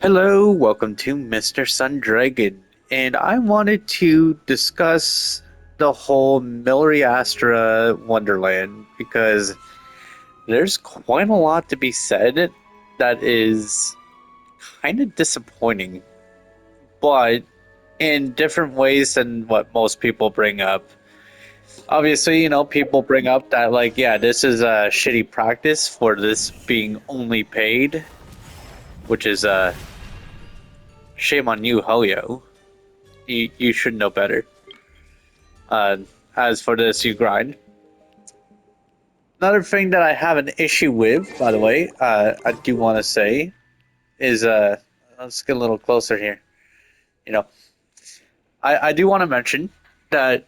Hello, welcome to Mr. Sundragon, and I wanted to discuss the whole Miliastra Wonderland because there's quite a lot to be said that is kind of disappointing, but in different ways than what most people bring up. Obviously, people bring up that, like, yeah, this is a shitty practice for this being only paid, which is shame on you, Hoyo. You should know better. Uh, as for this, you grind. Another thing that I have an issue with, by the way, I do want to say is let's get a little closer here. You know, I do want to mention that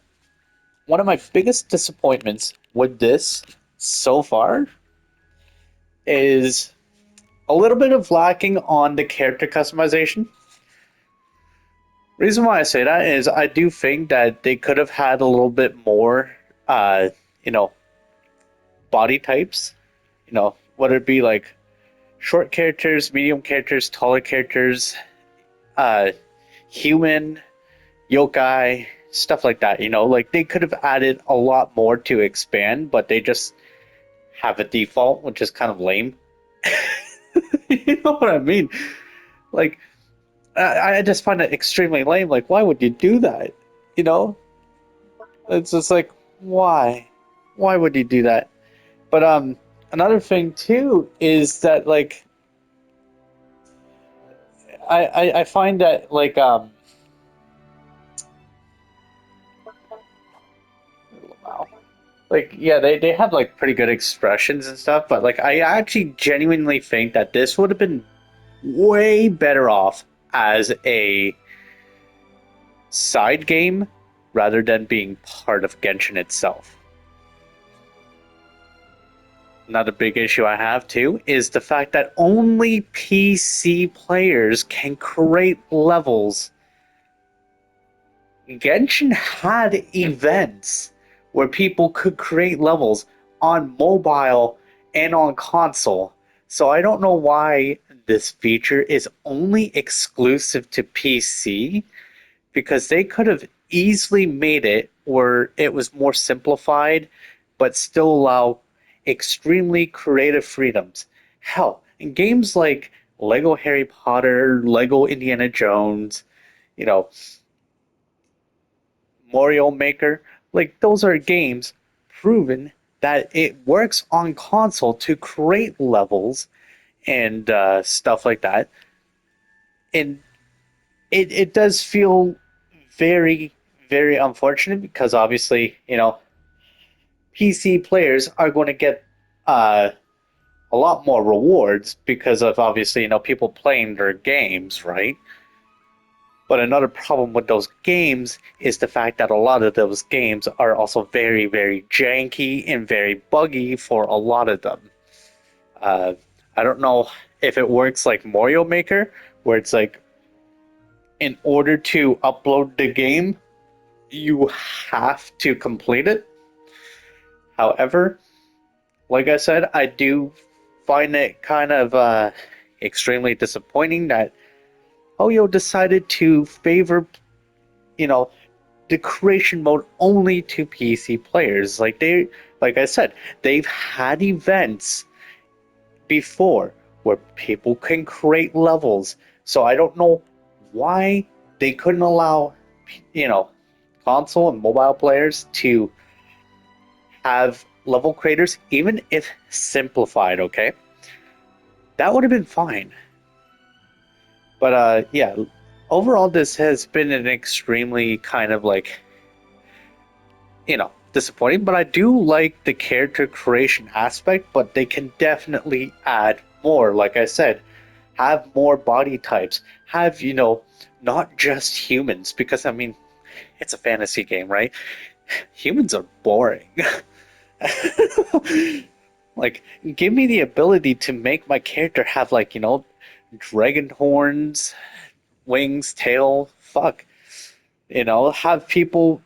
one of my biggest disappointments with this so far is a little bit of lacking on the character customization. Reason why I say that is I do think that they could have had a little bit more, uh, you know, body types. Whether it be like short characters, medium characters, taller characters, uh, human, yokai, stuff like that. Like they could have added a lot more to expand, but they just have a default, which is kind of lame. You know what I mean? Like, I just find it extremely lame. Like, why would you do that? You know, it's just like, why? Why would you do that? But another thing too is that like I find that like wow. Like, yeah, they have like pretty good expressions and stuff, but like I actually genuinely think that this would have been way better off as a side game rather than being part of Genshin itself. Another big issue I have too is the fact that only PC players can create levels. Genshin had events where people could create levels on mobile and on console. So I don't know why this feature is only exclusive to PC because they could have easily made it where it was more simplified but still allow extremely creative freedoms. Hell, in games like Lego Harry Potter, Lego Indiana Jones, you know, Mario Maker, like those are games proven that it works on console to create levels and stuff like that. And it does feel very, very unfortunate because obviously, PC players are going to get uh, a lot more rewards because of obviously, people playing their games, right? But another problem with those games is the fact that a lot of those games are also very, very janky and very buggy for a lot of them. Uh, I don't know if it works like Mario Maker, where it's like in order to upload the game, you have to complete it. However, like I said, I do find it kind of extremely disappointing that Oyo decided to favor, you know, the creation mode only to PC players. Like I said, they've had events before where people can create levels. So I don't know why they couldn't allow, you know, console and mobile players to have level creators, even if simplified. Okay, that would have been fine. But yeah, overall, this has been an extremely kind of like disappointing, but I do like the character creation aspect, but they can definitely add more. Like I said, have more body types, have, not just humans, because I mean, it's a fantasy game, right? Humans are boring. Like, give me the ability to make my character have, like, dragon horns, wings, tail, fuck. Have people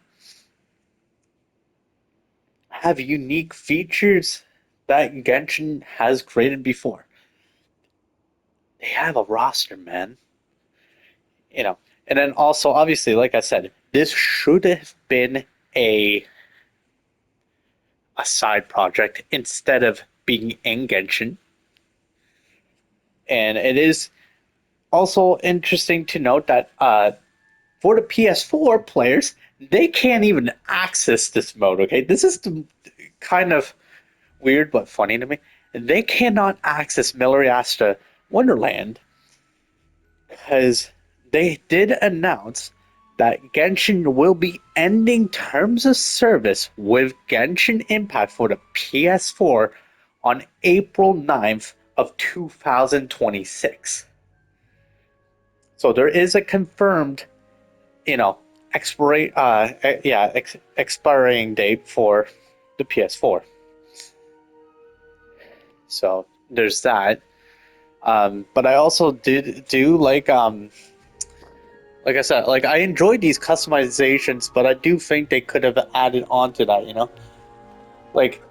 have unique features that Genshin has created before. They have a roster, man. You know, and then also obviously, like I said, this should have been a a side project instead of being in Genshin. And it is also interesting to note that for the PS4 players, they can't even access this mode. Okay, this is kind of weird but funny to me. They cannot access Miliastra Wonderland because they did announce that Genshin will be ending terms of service with Genshin Impact for the PS4 on April 9th of 2026. So there is a confirmed, you know, expiring date for the PS4. So there's that. But I also did do like I said, like I enjoyed these customizations, but I do think they could have added on to that, you know? Like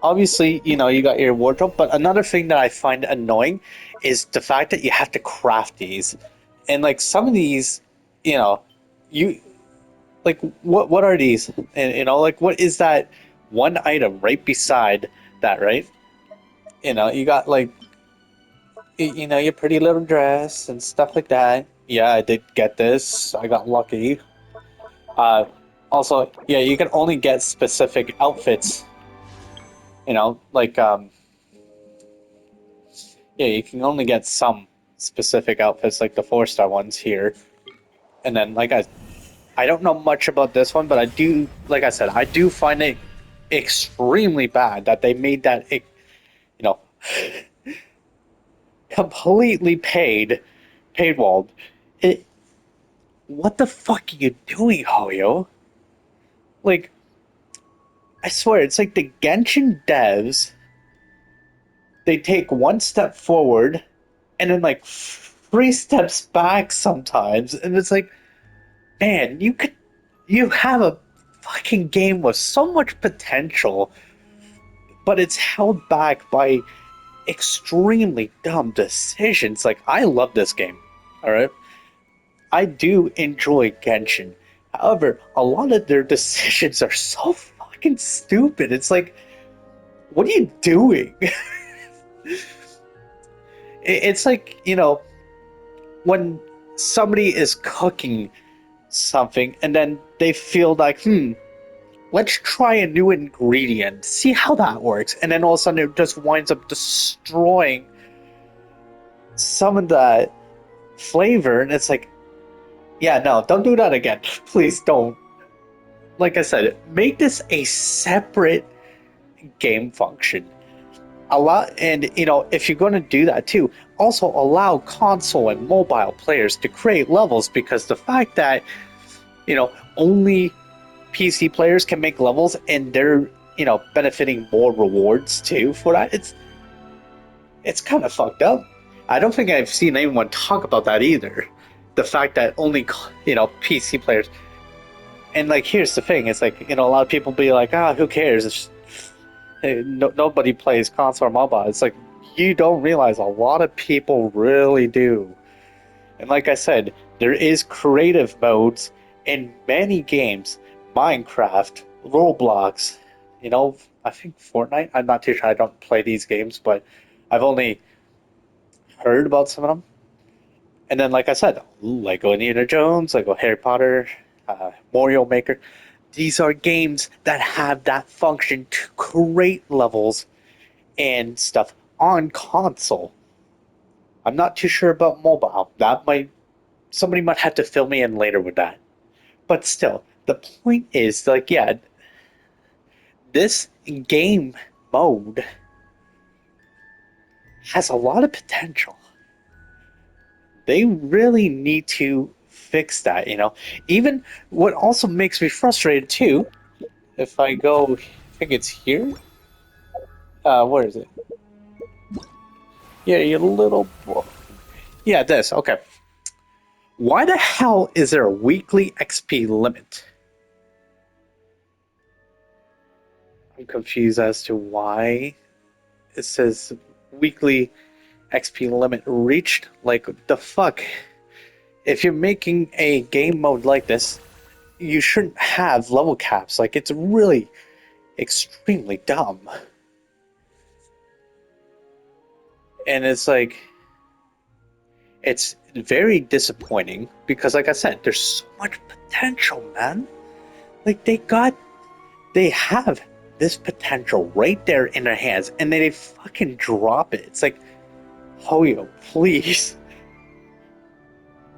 obviously, you know, you got your wardrobe, but another thing that I find annoying is the fact that you have to craft these. And like some of these, you know, you like what are these? And you know, like what is that one item right beside that, right? You know, you got like you know, your pretty little dress and stuff like that. Yeah, I did get this. I got lucky. Uh, Also, yeah, you can only get specific outfits. You know, like yeah, you can only get some specific outfits, like the 4-star ones here. And then, I don't know much about this one, but I do, like I said, I do find it extremely bad that they made that, you know, completely paywalled. It, what the fuck are you doing, Hoyo? Like, I swear, it's like the Genshin devs, they take one step forward and then like 3 steps back sometimes. And it's like, man, you have a fucking game with so much potential, but it's held back by extremely dumb decisions. Like, I love this game, all right? I do enjoy Genshin. However, a lot of their decisions are so fucking stupid. It's like, what are you doing? It's like, you know, when somebody is cooking something and then they feel like, let's try a new ingredient, see how that works. And then all of a sudden it just winds up destroying some of the flavor. And it's like, yeah, no, don't do that again. Please don't. Like I said, make this a separate game function. And you know, if you're going to do that too, also allow console and mobile players to create levels, because the fact that, you know, only PC players can make levels and they're, you know, benefiting more rewards too for that, it's kind of fucked up. I don't think I've seen anyone talk about that either. The fact that only, you know, PC players. And like, here's the thing: it's like, you know, a lot of people be like, who cares? Nobody plays console or mobile. It's like, you don't realize a lot of people really do. And like I said, there is creative modes in many games. Minecraft, Roblox, you know, I think Fortnite. I'm not too sure. I don't play these games, but I've only heard about some of them. And then, like I said, Lego Indiana Jones, Lego Harry Potter, Mario Maker. These are games that have that function to create levels and stuff on console. I'm not too sure about mobile. That might somebody might have to fill me in later with that. But still, the point is, like, yeah, this game mode has a lot of potential. They really need to fix that, you know. Even what also makes me frustrated too, if I go, I think it's here. Where is it? Yeah, you little boy. Yeah, this. Okay. Why the hell is there a weekly XP limit? I'm confused as to why it says weekly XP limit reached. Like, the fuck? If you're making a game mode like this, you shouldn't have level caps. Like, it's really extremely dumb. And it's like, it's very disappointing because, like I said, there's so much potential, man. Like, they have this potential right there in their hands, and they fucking drop it. It's like, Hoyo, please.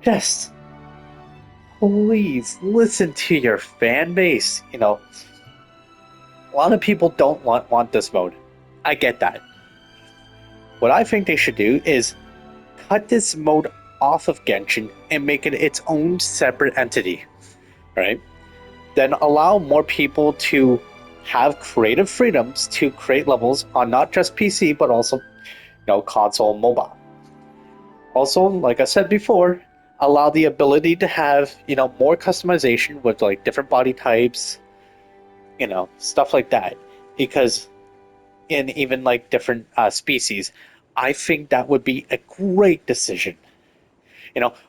Just please listen to your fan base. You know, a lot of people don't want this mode. I get that. What I think they should do is cut this mode off of Genshin and make it its own separate entity, right? Then allow more people to have creative freedoms to create levels on not just PC but also, console and mobile. Also, like I said before, allow the ability to have, more customization with like different body types, stuff like that. Because in even like different species, I think that would be a great decision.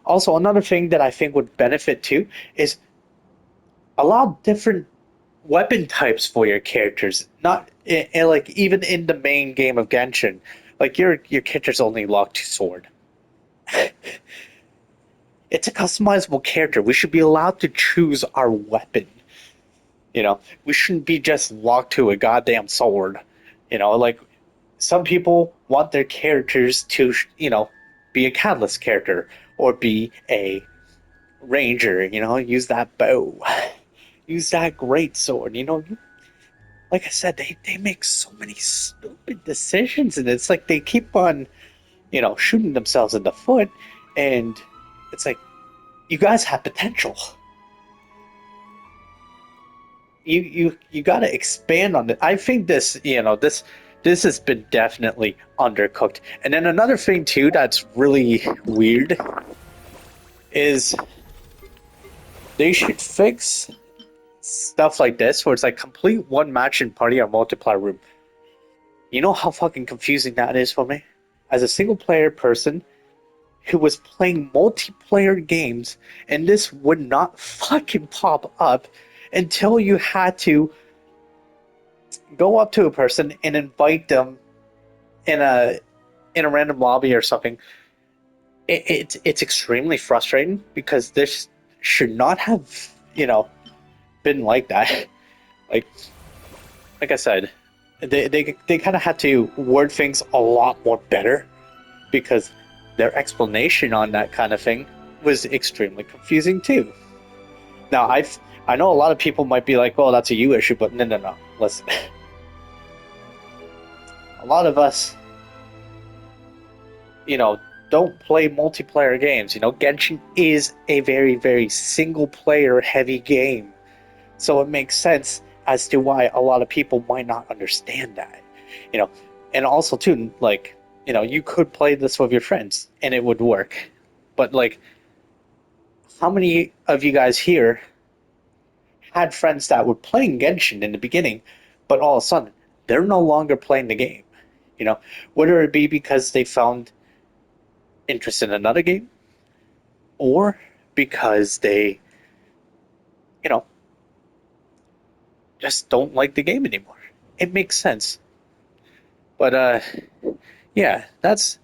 Also another thing that I think would benefit too is allow different weapon types for your characters. Not like even in the main game of Genshin, like your character's only locked to sword. It's a customizable character. We should be allowed to choose our weapon. We shouldn't be just locked to a goddamn sword. Like some people want their characters to, be a catalyst character or be a ranger, use that bow, use that great sword, like I said, they make so many stupid decisions, and it's like they keep on, shooting themselves in the foot, and it's like, you guys have potential. You got to expand on it. I think this has been definitely undercooked. And then another thing too that's really weird is they should fix stuff like this where it's like complete one match in party or multiplayer room. You know how fucking confusing that is for me? As a single player person who was playing multiplayer games, and this would not fucking pop up until you had to go up to a person and invite them in a random lobby or something. It's extremely frustrating because this should not have been like that. Like I said, they kind of had to word things a lot more better because their explanation on that kind of thing was extremely confusing too. Now I know a lot of people might be like, "Well, that's a you issue," but no. Listen, a lot of us, don't play multiplayer games. Genshin is a very, very single player heavy game. So it makes sense as to why a lot of people might not understand that. And also too, like, you could play this with your friends and it would work. But like, how many of you guys here had friends that were playing Genshin in the beginning, but all of a sudden they're no longer playing the game? Whether it be because they found interest in another game or because they, just don't like the game anymore. It makes sense. But yeah, that's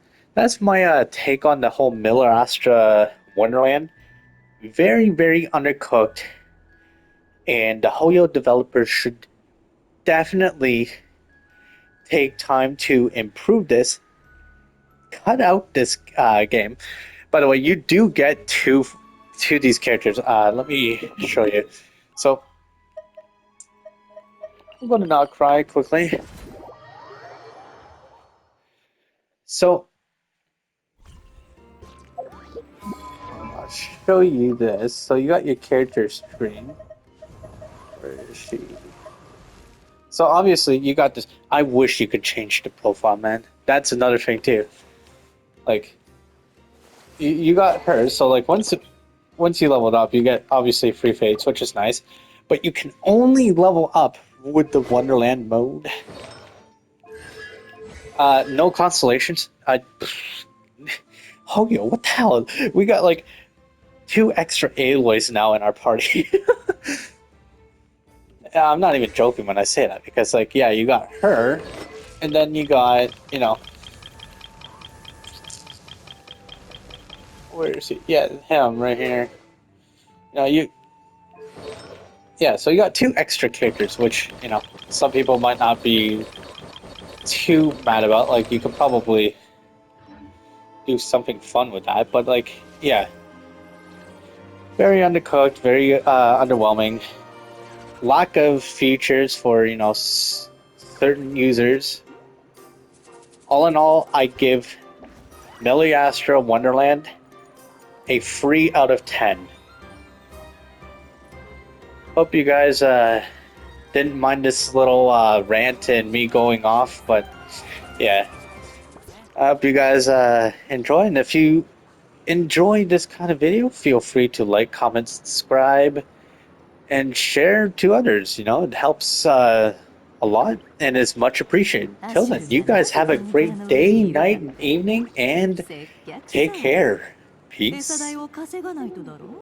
my take on the whole Miliastra Wonderland. Very, very undercooked, and the Hoyo developers should definitely take time to improve this. Cut out this game. By the way, you do get two these characters. Let me show you. So I'm gonna not cry quickly. So I'll show you this. So you got your character screen. Where is she? So obviously you got this. I wish you could change the profile, man. That's another thing too. Like you got her. So like once you leveled up, you get obviously free fates, which is nice. But you can only level up with the Wonderland mode. No constellations. Oh, yo, what the hell? We got like two extra Aloys now in our party. I'm not even joking when I say that because, like, yeah, you got her, and then you got, where is he? Yeah, him right here. You, yeah. So you got two extra characters, which some people might not be too mad about. Like, you could probably do something fun with that, but like, yeah, very undercooked, very underwhelming. Lack of features for certain users. All in all, I give Miliastra Wonderland a 3 out of 10. Hope you guys didn't mind this little rant and me going off, but yeah, I hope you guys enjoy. And if you enjoy this kind of video, feel free to like, comment, subscribe, and share to others. It helps a lot and is much appreciated. Till then, you guys have a great day, night, and evening, and take care. Peace.